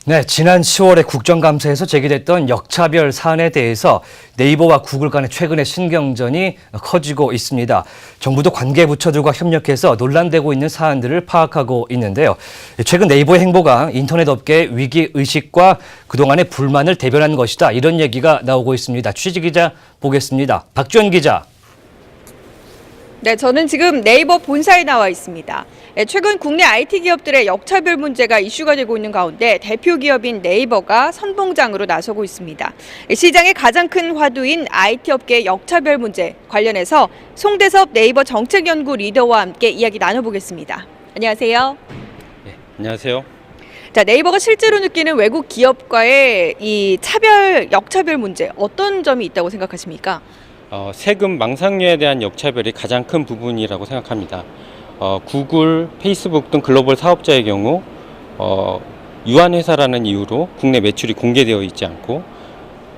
네, 지난 10월에 국정감사에서 제기됐던 역차별 사안에 대해서 네이버와 구글 간의 최근의 신경전이 커지고 있습니다. 정부도 관계부처들과 협력해서 논란되고 있는 사안들을 파악하고 있는데요. 최근 네이버의 행보가 인터넷 업계의 위기의식과 그동안의 불만을 대변한 것이다. 이런 얘기가 나오고 있습니다. 취재기자 보겠습니다. 박주연 기자. 네, 저는 지금 네이버 본사에 나와 있습니다. 최근 국내 IT 기업들의 역차별 문제가 이슈가 되고 있는 가운데 대표 기업인 네이버가 선봉장으로 나서고 있습니다. 시장의 가장 큰 화두인 IT 업계의 역차별 문제 관련해서 송대섭 네이버 정책연구 리더와 함께 이야기 나눠보겠습니다. 안녕하세요. 네, 안녕하세요. 자, 네이버가 실제로 느끼는 외국 기업과의 이 역차별 문제 어떤 점이 있다고 생각하십니까? 세금 망상료에 대한 역차별이 가장 큰 부분이라고 생각합니다. 구글, 페이스북 등 글로벌 사업자의 경우 유한회사라는 이유로 국내 매출이 공개되어 있지 않고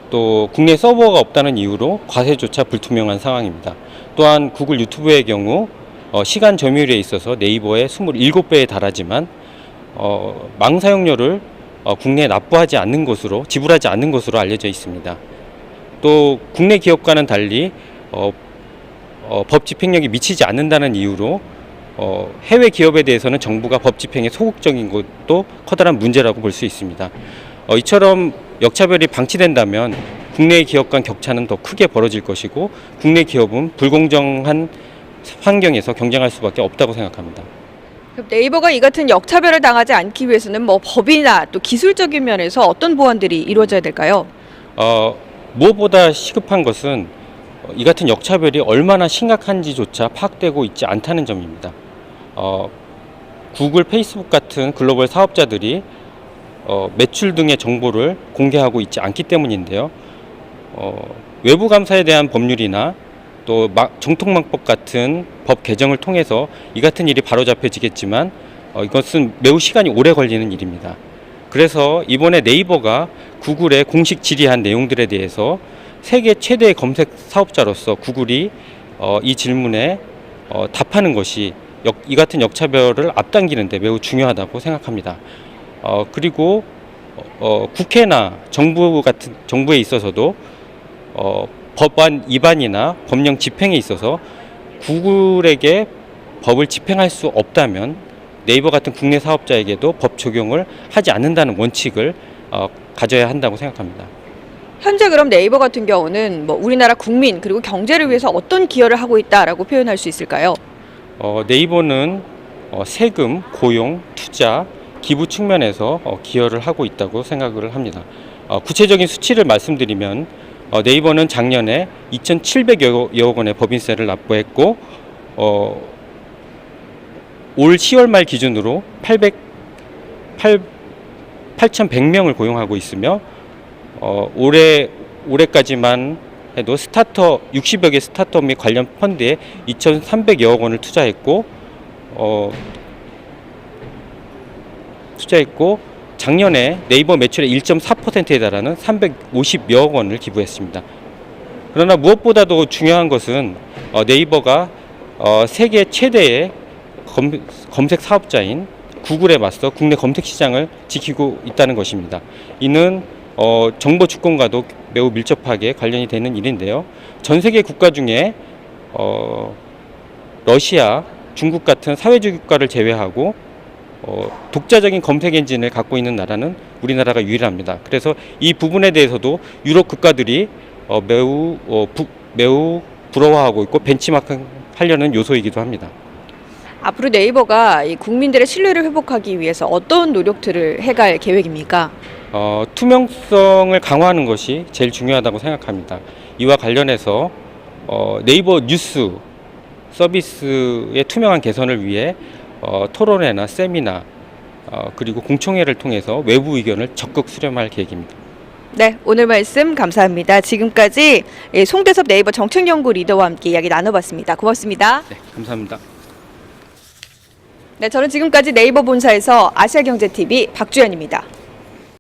또 국내 서버가 없다는 이유로 과세조차 불투명한 상황입니다. 또한 구글 유튜브의 경우 시간 점유율에 있어서 네이버의 27배에 달하지만 망사용료를 국내에 납부하지 않는 것으로 지불하지 않는 것으로 알려져 있습니다. 또 국내 기업과는 달리 법 집행력이 미치지 않는다는 이유로 해외 기업에 대해서는 정부가 법 집행에 소극적인 것도 커다란 문제라고 볼 수 있습니다. 이처럼 역차별이 방치된다면 국내 기업 간 격차는 더 크게 벌어질 것이고 국내 기업은 불공정한 환경에서 경쟁할 수밖에 없다고 생각합니다. 그럼 네이버가 이 같은 역차별을 당하지 않기 위해서는 법이나 또 기술적인 면에서 어떤 보완들이 이루어져야 될까요? 무엇보다 시급한 것은 이 같은 역차별이 얼마나 심각한지조차 파악되고 있지 않다는 점입니다. 구글, 페이스북 같은 글로벌 사업자들이 매출 등의 정보를 공개하고 있지 않기 때문인데요. 외부 감사에 대한 법률이나 또 정통망법 같은 법 개정을 통해서 이 같은 일이 바로잡혀지겠지만 이것은 매우 시간이 오래 걸리는 일입니다. 그래서 이번에 네이버가 구글의 공식 질의한 내용들에 대해서 세계 최대의 검색 사업자로서 구글이 이 질문에 답하는 것이 이 같은 역차별을 앞당기는 데 매우 중요하다고 생각합니다. 그리고 국회나 정부에 있어서도 법안 위반이나 법령 집행에 있어서 구글에게 법을 집행할 수 없다면 네이버 같은 국내 사업자에게도 법 적용을 하지 않는다는 원칙을 가져야 한다고 생각합니다. 현재 그럼 네이버 같은 경우는 우리나라 국민 그리고 경제를 위해서 어떤 기여를 하고 있다라고 표현할 수 있을까요? 네이버는 세금, 고용, 투자, 기부 측면에서 기여를 하고 있다고 생각을 합니다. 구체적인 수치를 말씀드리면 네이버는 작년에 2,700여 원의 법인세를 납부했고 올 10월 말 기준으로 8,100명을 고용하고 있으며 올해까지만 해도 60여 개 스타트업 및 관련 펀드에 2,300여 원을 투자했고 작년에 네이버 매출의 1.4%에 달하는 350여 원을 기부했습니다. 그러나 무엇보다도 중요한 것은 네이버가 세계 최대의 검색 사업자인 구글에 맞서 국내 검색 시장을 지키고 있다는 것입니다. 이는 정보 주권과도 매우 밀접하게 관련이 되는 일인데요. 전 세계 국가 중에 러시아, 중국 같은 사회주의 국가를 제외하고 독자적인 검색 엔진을 갖고 있는 나라는 우리나라가 유일합니다. 그래서 이 부분에 대해서도 유럽 국가들이 매우 부러워하고 있고 벤치마킹 하려는 요소이기도 합니다. 앞으로 네이버가 이 국민들의 신뢰를 회복하기 위해서 어떤 노력들을 해갈 계획입니까? 투명성을 강화하는 것이 제일 중요하다고 생각합니다. 이와 관련해서 네이버 뉴스 서비스의 투명한 개선을 위해 토론회나 세미나 그리고 공청회를 통해서 외부 의견을 적극 수렴할 계획입니다. 네, 오늘 말씀 감사합니다. 지금까지 송대섭 네이버 정책연구 리더와 함께 이야기 나눠봤습니다. 고맙습니다. 네, 감사합니다. 네, 저는 지금까지 네이버 본사에서 아시아경제TV 박주연입니다.